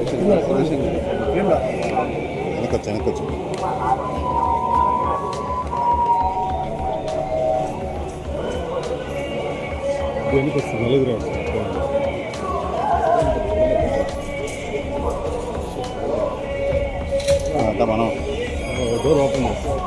వెనకొచ్చు వెనకొచ్చు వెనకొచ్చు నలుగురు మనం door open చేస్తాం.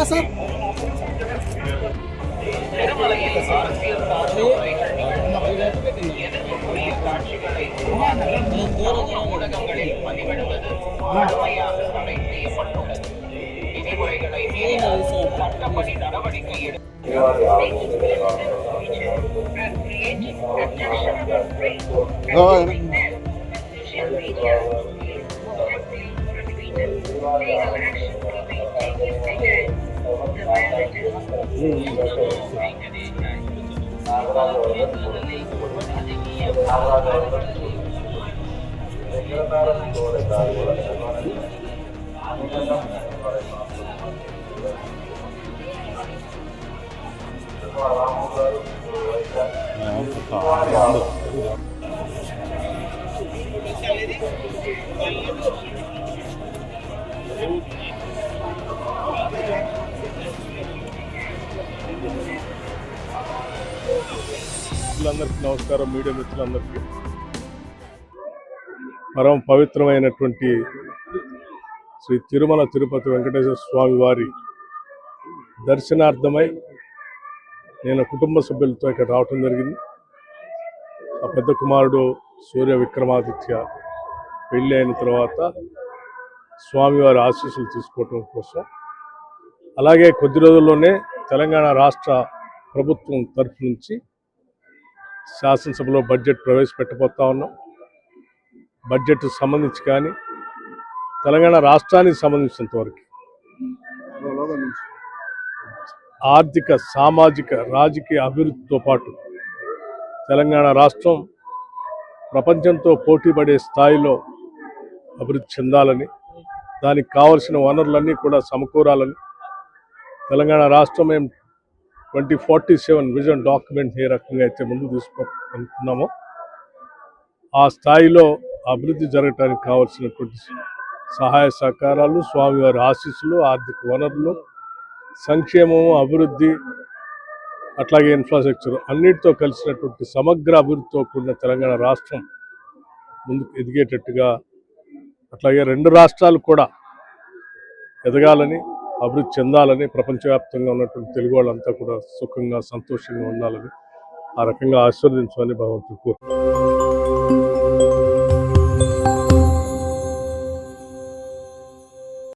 సార్ మిత్రులందరికీ నమస్కారం. మీడియా మిత్రులందరికీ పరమ పవిత్రమైనటువంటి శ్రీ తిరుమల తిరుపతి వెంకటేశ్వర స్వామి వారి దర్శనార్థమై నేను కుటుంబ సభ్యులతో ఇక్కడ రావటం జరిగింది. ఆ పెద్ద కుమారుడు సూర్య విక్రమాదిత్య పెళ్ళి అయిన తర్వాత స్వామివారి ఆశీస్సులు తీసుకోవటం కోసం, అలాగే కొద్ది రోజుల్లోనే తెలంగాణ రాష్ట్ర ప్రభుత్వం తరఫు నుంచి శాసనసభలో బడ్జెట్ ప్రవేశపెట్టబోతా ఉన్నాం. బడ్జెట్ సంబంధించి కానీ తెలంగాణ రాష్ట్రానికి సంబంధించినంత వరకు ఆర్థిక, సామాజిక, రాజకీయ అభివృద్ధితో పాటు తెలంగాణ రాష్ట్రం ప్రపంచంతో పోటీపడే స్థాయిలో అభివృద్ధి చెందాలని, దానికి కావలసిన వనరులన్నీ కూడా సమకూరాలని, తెలంగాణ రాష్ట్రం మేము 2047 విజన్ డాక్యుమెంట్ ఏ రకంగా అయితే ముందు తీసుకోనుకున్నామో ఆ స్థాయిలో అభివృద్ధి జరగడానికి కావాల్సినటువంటి సహాయ సహకారాలు, స్వామివారి ఆశీస్సులు, ఆర్థిక వనరులు, సంక్షేమము, అభివృద్ధి, అట్లాగే ఇన్ఫ్రాస్ట్రక్చర్ అన్నిటితో కలిసినటువంటి సమగ్ర అభివృద్ధితో కూడిన తెలంగాణ రాష్ట్రం ముందుకు ఎదిగేటట్టుగా, అట్లాగే రెండు రాష్ట్రాలు కూడా ఎదగాలని, అభివృద్ధి చెందాలని, ప్రపంచవ్యాప్తంగా ఉన్నటువంటి తెలుగు వాళ్ళంతా కూడా సుఖంగా సంతోషంగా ఉండాలని, ఆ రకంగా ఆశీర్వదించమని భగవంతుడు కోరుతున్నాను.